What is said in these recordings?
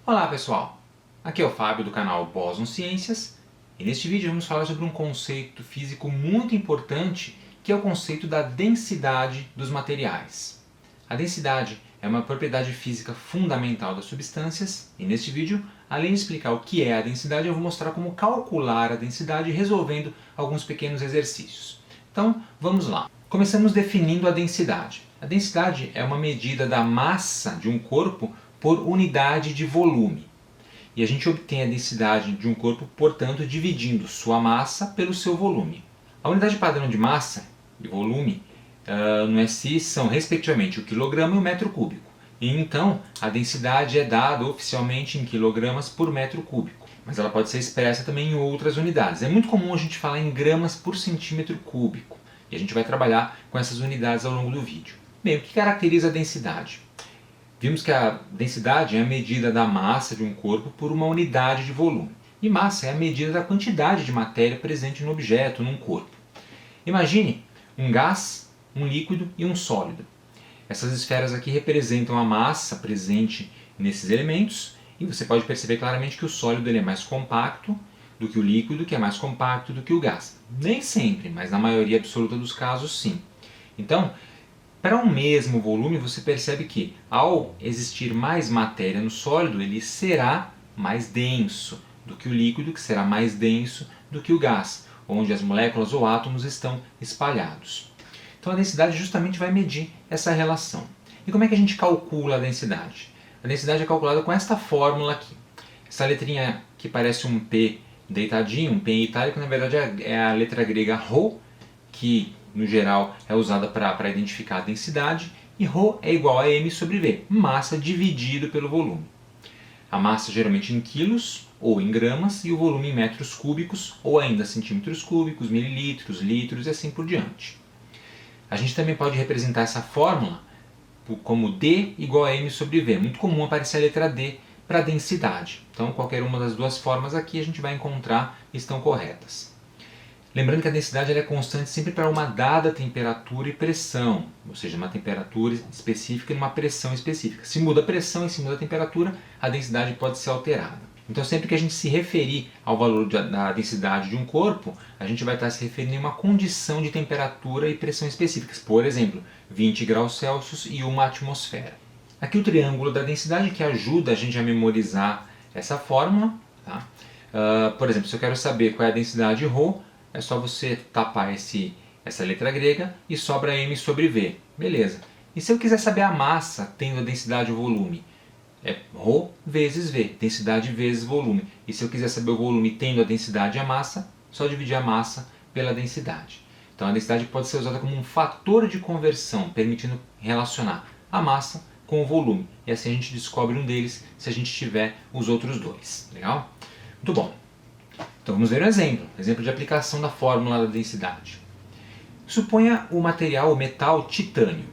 Olá pessoal, aqui é o Fábio do canal Bóson Ciências e neste vídeo vamos falar sobre um conceito físico muito importante que é o conceito da densidade dos materiais. A densidade é uma propriedade física fundamental das substâncias e neste vídeo, além de explicar o que é a densidade, eu vou mostrar como calcular a densidade resolvendo alguns pequenos exercícios. Então vamos lá. Começamos definindo a densidade. A densidade é uma medida da massa de um corpo por unidade de volume. E a gente obtém a densidade de um corpo, portanto, dividindo sua massa pelo seu volume. A unidade padrão de massa e volume no SI são, respectivamente, o quilograma e o metro cúbico. E então, a densidade é dada oficialmente em quilogramas por metro cúbico. Mas ela pode ser expressa também em outras unidades. É muito comum a gente falar em gramas por centímetro cúbico. E a gente vai trabalhar com essas unidades ao longo do vídeo. Bem, o que caracteriza a densidade? Vimos que a densidade é a medida da massa de um corpo por uma unidade de volume. E massa é a medida da quantidade de matéria presente no objeto, num corpo. Imagine um gás, um líquido e um sólido. Essas esferas aqui representam a massa presente nesses elementos e você pode perceber claramente que o sólido ele é mais compacto do que o líquido, que é mais compacto do que o gás. Nem sempre, mas na maioria absoluta dos casos sim. Então, para um mesmo volume, você percebe que, ao existir mais matéria no sólido, ele será mais denso do que o líquido, que será mais denso do que o gás, onde as moléculas ou átomos estão espalhados. Então a densidade justamente vai medir essa relação. E como é que a gente calcula a densidade? A densidade é calculada com esta fórmula aqui. Essa letrinha que parece um P deitadinho, um P em itálico, na verdade é a letra grega ρ, que no geral é usada para identificar a densidade, e ρ é igual a m sobre v, massa dividido pelo volume. A massa geralmente em quilos ou em gramas e o volume em metros cúbicos ou ainda centímetros cúbicos, mililitros, litros e assim por diante. A gente também pode representar essa fórmula como D igual a m sobre v. É muito comum aparecer a letra D para densidade. Então qualquer uma das duas formas aqui a gente vai encontrar estão corretas. Lembrando que a densidade é constante sempre para uma dada temperatura e pressão, ou seja, uma temperatura específica e uma pressão específica. Se muda a pressão e se muda a temperatura, a densidade pode ser alterada. Então sempre que a gente se referir ao valor da densidade de um corpo, a gente vai estar se referindo a uma condição de temperatura e pressão específicas. Por exemplo, 20 graus Celsius e uma atmosfera. Aqui o triângulo da densidade que ajuda a gente a memorizar essa fórmula. Tá? Por exemplo, se eu quero saber qual é a densidade ρ, é só você tapar essa letra grega e sobra m sobre v. Beleza. E se eu quiser saber a massa tendo a densidade e o volume? É ρ vezes v, densidade vezes volume. E se eu quiser saber o volume tendo a densidade e a massa, só dividir a massa pela densidade. Então a densidade pode ser usada como um fator de conversão, permitindo relacionar a massa com o volume. E assim a gente descobre um deles se a gente tiver os outros dois. Legal? Muito bom. Então vamos ver um exemplo de aplicação da fórmula da densidade. Suponha o material, o metal titânio.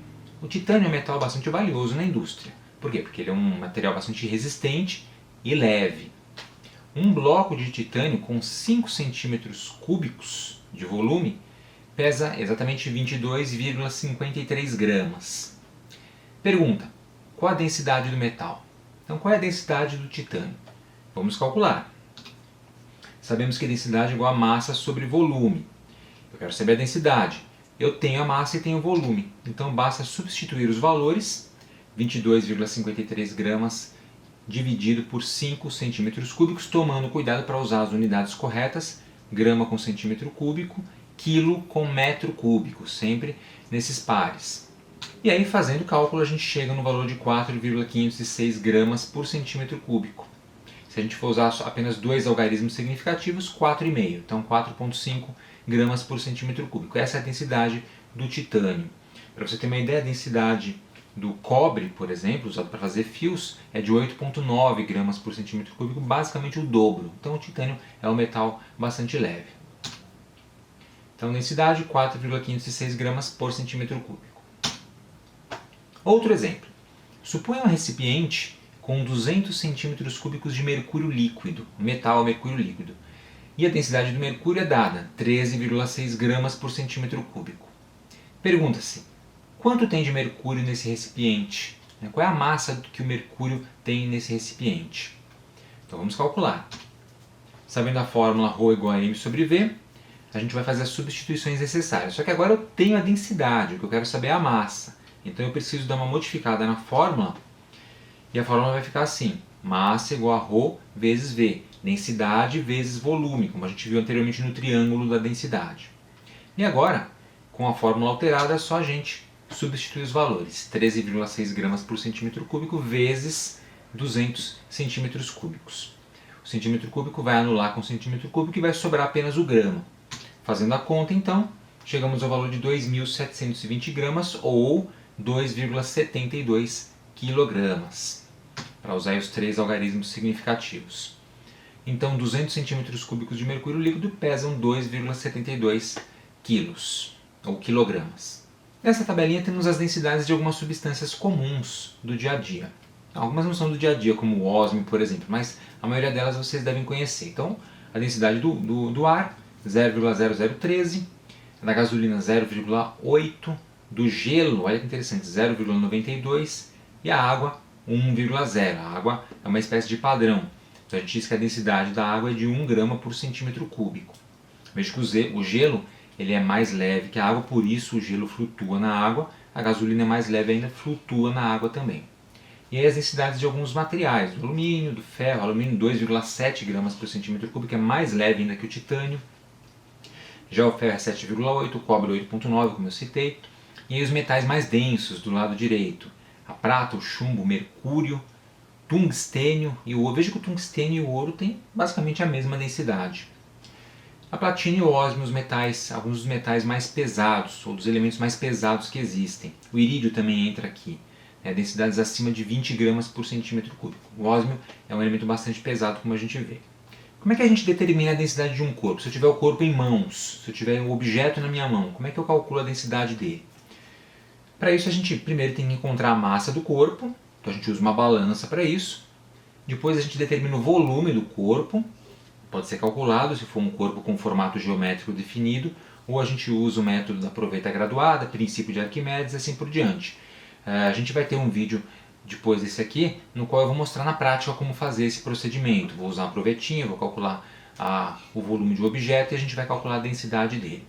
O titânio é um metal bastante valioso na indústria. Por quê? Porque ele é um material bastante resistente e leve. Um bloco de titânio com 5 centímetros cúbicos de volume pesa exatamente 22,53 gramas. Pergunta: qual a densidade do metal? Então qual é a densidade do titânio? Vamos calcular. Sabemos que a densidade é igual a massa sobre volume. Eu quero saber a densidade. Eu tenho a massa e tenho o volume. Então basta substituir os valores, 22,53 gramas dividido por 5 centímetros cúbicos, tomando cuidado para usar as unidades corretas, grama com centímetro cúbico, quilo com metro cúbico, sempre nesses pares. E aí fazendo o cálculo a gente chega no valor de 4,506 gramas por centímetro cúbico. Se a gente for usar apenas dois algarismos significativos, 4,5. Então 4,5 gramas por centímetro cúbico. Essa é a densidade do titânio. Para você ter uma ideia, a densidade do cobre, por exemplo, usado para fazer fios, é de 8,9 gramas por centímetro cúbico, basicamente o dobro. Então o titânio é um metal bastante leve. Então densidade 4,506 gramas por centímetro cúbico. Outro exemplo. Suponha um recipiente com 200 centímetros cúbicos de mercúrio líquido, metal mercúrio líquido. E a densidade do mercúrio é dada, 13,6 gramas por centímetro cúbico. Pergunta-se, quanto tem de mercúrio nesse recipiente? Qual é a massa que o mercúrio tem nesse recipiente? Então vamos calcular. Sabendo a fórmula ρ igual a m sobre v, a gente vai fazer as substituições necessárias. Só que agora eu tenho a densidade, o que eu quero saber é a massa. Então eu preciso dar uma modificada na fórmula, e a fórmula vai ficar assim: massa igual a ρ vezes v, densidade vezes volume, como a gente viu anteriormente no triângulo da densidade. E agora, com a fórmula alterada, é só a gente substituir os valores: 13,6 gramas por centímetro cúbico vezes 200 centímetros cúbicos. O centímetro cúbico vai anular com o centímetro cúbico e vai sobrar apenas o grama. Fazendo a conta, então, chegamos ao valor de 2.720 gramas ou 2,72 quilogramas, para usar os 3 algarismos significativos. Então, 200 centímetros cúbicos de mercúrio líquido pesam 2,72 quilos, ou quilogramas. Nessa tabelinha temos as densidades de algumas substâncias comuns do dia a dia. Algumas não são do dia a dia, como o ósmio, por exemplo, mas a maioria delas vocês devem conhecer. Então, a densidade do ar, 0,0013, da gasolina 0,8, do gelo, olha que interessante, 0,92 e a água 1,0. A água é uma espécie de padrão. Então a gente diz que a densidade da água é de 1 grama por centímetro cúbico. Veja que o gelo ele é mais leve que a água, por isso o gelo flutua na água. A gasolina é mais leve ainda, flutua na água também. E aí as densidades de alguns materiais, do alumínio, do ferro, alumínio 2,7 gramas por centímetro cúbico, é mais leve ainda que o titânio. Já o ferro é 7,8, o cobre 8,9, como eu citei. E aí os metais mais densos do lado direito, a prata, o chumbo, o mercúrio, tungstênio e o ouro. Veja que o tungstênio e o ouro têm basicamente a mesma densidade. A platina e o ósmio, os metais, alguns dos metais mais pesados, ou dos elementos mais pesados que existem. O irídio também entra aqui. Densidades acima de 20 gramas por centímetro cúbico. O ósmio é um elemento bastante pesado, como a gente vê. Como é que a gente determina a densidade de um corpo? Se eu tiver o corpo em mãos, se eu tiver um objeto na minha mão, como é que eu calculo a densidade dele? Para isso a gente primeiro tem que encontrar a massa do corpo, então a gente usa uma balança para isso. Depois a gente determina o volume do corpo, pode ser calculado se for um corpo com formato geométrico definido, ou a gente usa o método da proveta graduada, princípio de Arquimedes e assim por diante. A gente vai ter um vídeo depois desse aqui, no qual eu vou mostrar na prática como fazer esse procedimento. Vou usar uma provetinha, vou calcular o volume de um objeto e a gente vai calcular a densidade dele.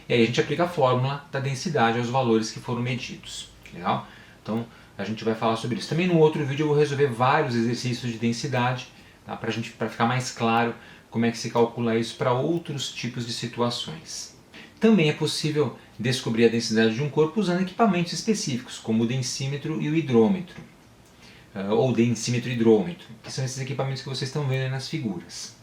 E aí a gente aplica a fórmula da densidade aos valores que foram medidos. Legal? Então a gente vai falar sobre isso. Também no outro vídeo eu vou resolver vários exercícios de densidade, tá? Para ficar mais claro como é que se calcula isso para outros tipos de situações. Também é possível descobrir a densidade de um corpo usando equipamentos específicos, como o densímetro e o hidrômetro, ou densímetro e hidrômetro, que são esses equipamentos que vocês estão vendo aí nas figuras.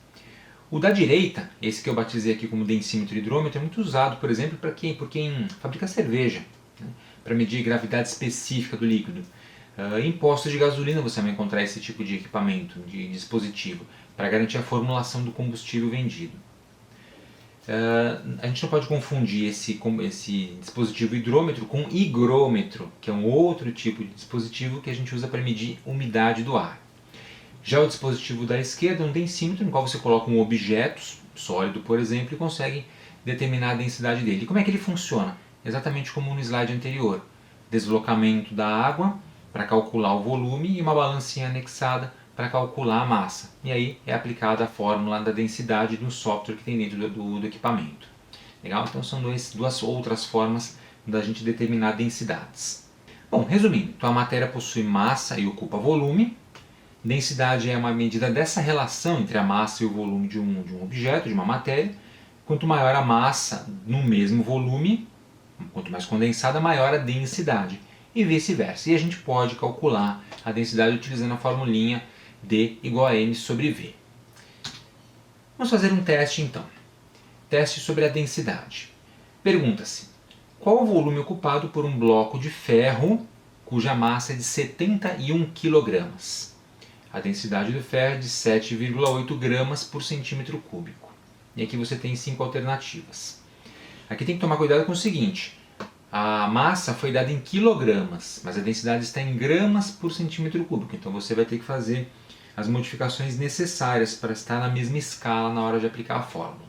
O da direita, esse que eu batizei aqui como densímetro e hidrômetro, é muito usado, por exemplo, por quem fabrica cerveja, né, para medir a gravidade específica do líquido. Em postos de gasolina você vai encontrar esse tipo de equipamento, de dispositivo, para garantir a formulação do combustível vendido. A gente não pode confundir esse dispositivo hidrômetro com higrômetro, que é um outro tipo de dispositivo que a gente usa para medir a umidade do ar. Já o dispositivo da esquerda é um densímetro, no qual você coloca um objeto sólido, por exemplo, e consegue determinar a densidade dele. E como é que ele funciona? Exatamente como no slide anterior. Deslocamento da água para calcular o volume e uma balancinha anexada para calcular a massa. E aí é aplicada a fórmula da densidade no software que tem dentro do equipamento. Legal? Então são duas outras formas da gente determinar densidades. Bom, resumindo, então a matéria possui massa e ocupa volume. Densidade é uma medida dessa relação entre a massa e o volume de um objeto, de uma matéria. Quanto maior a massa no mesmo volume, quanto mais condensada, maior a densidade. E vice-versa. E a gente pode calcular a densidade utilizando a formulinha D igual a M sobre V. Vamos fazer um teste então. Teste sobre a densidade. Pergunta-se: qual o volume ocupado por um bloco de ferro cuja massa é de 71 kg? A densidade do ferro é de 7,8 gramas por centímetro cúbico. E aqui você tem 5 alternativas. Aqui tem que tomar cuidado com o seguinte: a massa foi dada em quilogramas, mas a densidade está em gramas por centímetro cúbico. Então você vai ter que fazer as modificações necessárias para estar na mesma escala na hora de aplicar a fórmula.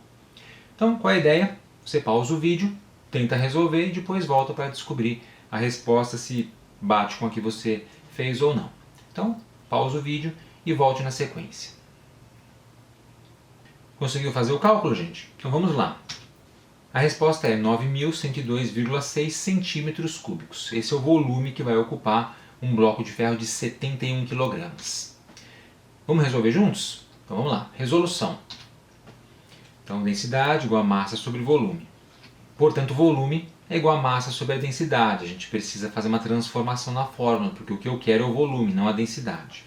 Então, qual é a ideia? Você pausa o vídeo, tenta resolver e depois volta para descobrir a resposta, se bate com a que você fez ou não. Então, pausa o vídeo e volte na sequência. Conseguiu fazer o cálculo, gente? Então vamos lá. A resposta é 9.102,6 centímetros cúbicos. Esse é o volume que vai ocupar um bloco de ferro de 71 kg. Vamos resolver juntos? Então vamos lá. Resolução. Então densidade igual a massa sobre volume. Portanto, volume é igual a massa sobre a densidade. A gente precisa fazer uma transformação na fórmula, porque o que eu quero é o volume, não a densidade.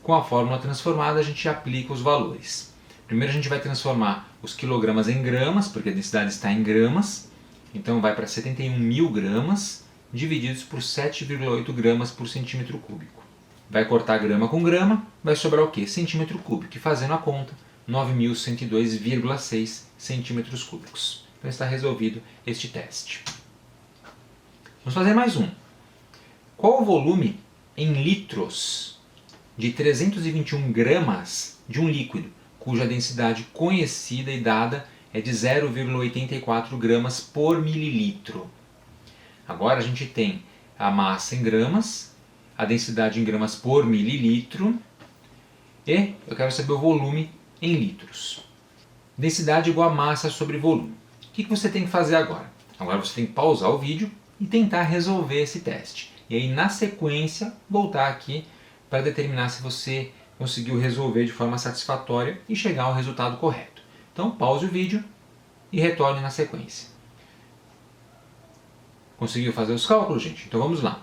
Com a fórmula transformada, a gente aplica os valores. Primeiro a gente vai transformar os quilogramas em gramas, porque a densidade está em gramas. Então vai para 71 mil gramas, divididos por 7,8 gramas por centímetro cúbico. Vai cortar grama com grama, vai sobrar o quê? Centímetro cúbico. E fazendo a conta, 9.102,6 centímetros cúbicos. Então está resolvido este teste. Vamos fazer mais um. Qual o volume em litros de 321 gramas de um líquido cuja densidade conhecida e dada é de 0,84 gramas por mililitro? Agora a gente tem a massa em gramas, a densidade em gramas por mililitro e eu quero saber o volume em litros. Densidade igual a massa sobre volume. O que você tem que fazer agora? Agora você tem que pausar o vídeo e tentar resolver esse teste. E aí na sequência voltar aqui para determinar se você conseguiu resolver de forma satisfatória e chegar ao resultado correto. Então pause o vídeo e retorne na sequência. Conseguiu fazer os cálculos, gente? Então vamos lá.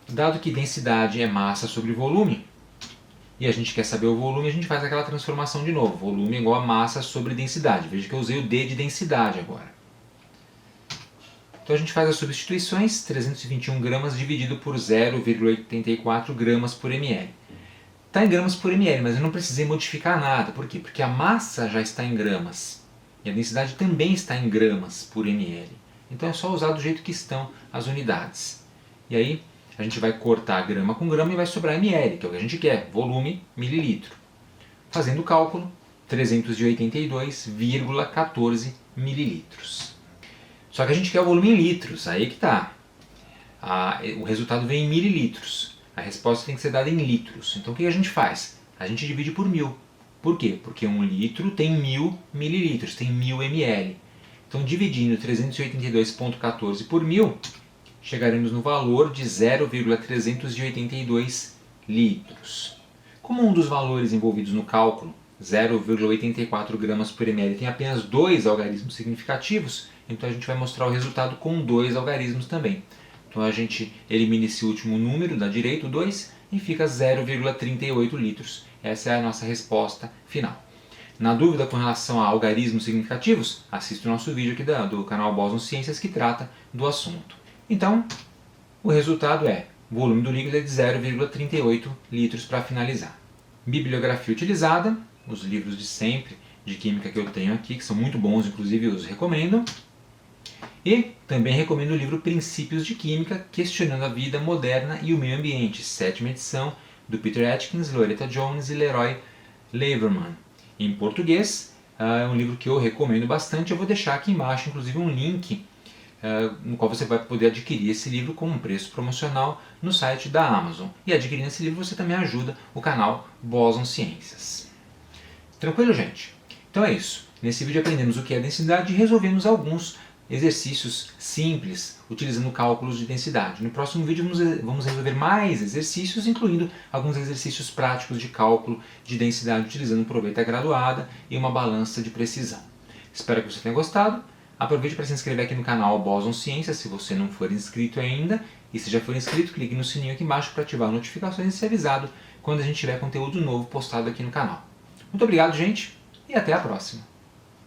Dado que densidade é massa sobre volume, e a gente quer saber o volume, a gente faz aquela transformação de novo. Volume é igual a massa sobre densidade. Veja que eu usei o D de densidade agora. Então a gente faz as substituições, 321 gramas dividido por 0,84 gramas por ml. Está em gramas por ml, mas eu não precisei modificar nada. Por quê? Porque a massa já está em gramas. E a densidade também está em gramas por ml. Então é só usar do jeito que estão as unidades. E aí a gente vai cortar grama com grama e vai sobrar ml, que é o que a gente quer, volume, mililitro. Fazendo o cálculo, 382,14 mililitros. Só que a gente quer o volume em litros, aí que está. O resultado vem em mililitros. A resposta tem que ser dada em litros. Então o que a gente faz? A gente divide por 1000. Por quê? Porque 1 litro tem 1000 mililitros, tem 1000 ml. Então dividindo 382,14 por 1000, chegaremos no valor de 0,382 litros. Como um dos valores envolvidos no cálculo, 0,84 gramas por ml, tem apenas 2 algarismos significativos, então a gente vai mostrar o resultado com 2 algarismos também. Então a gente elimina esse último número da direita, o 2, e fica 0,38 litros. Essa é a nossa resposta final. Na dúvida com relação a algarismos significativos, assista o nosso vídeo aqui do canal Boson Ciências que trata do assunto. Então, o resultado é, o volume do líquido é de 0,38 litros para finalizar. Bibliografia utilizada, os livros de sempre de química que eu tenho aqui, que são muito bons, inclusive eu os recomendo. E também recomendo o livro Princípios de Química, Questionando a Vida Moderna e o Meio Ambiente, 7ª edição, do Peter Atkins, Loretta Jones e Leroy Leverman. Em português, é um livro que eu recomendo bastante. Eu vou deixar aqui embaixo, inclusive, um link no qual você vai poder adquirir esse livro com um preço promocional no site da Amazon. E adquirindo esse livro você também ajuda o canal Boson Ciências. Tranquilo, gente? Então é isso. Nesse vídeo aprendemos o que é densidade e resolvemos alguns exercícios simples utilizando cálculos de densidade. No próximo vídeo vamos resolver mais exercícios, incluindo alguns exercícios práticos de cálculo de densidade utilizando proveta graduada e uma balança de precisão. Espero que você tenha gostado. Aproveite para se inscrever aqui no canal Boson Ciências se você não for inscrito ainda. E se já for inscrito, clique no sininho aqui embaixo para ativar notificações e ser avisado quando a gente tiver conteúdo novo postado aqui no canal. Muito obrigado, gente, e até a próxima!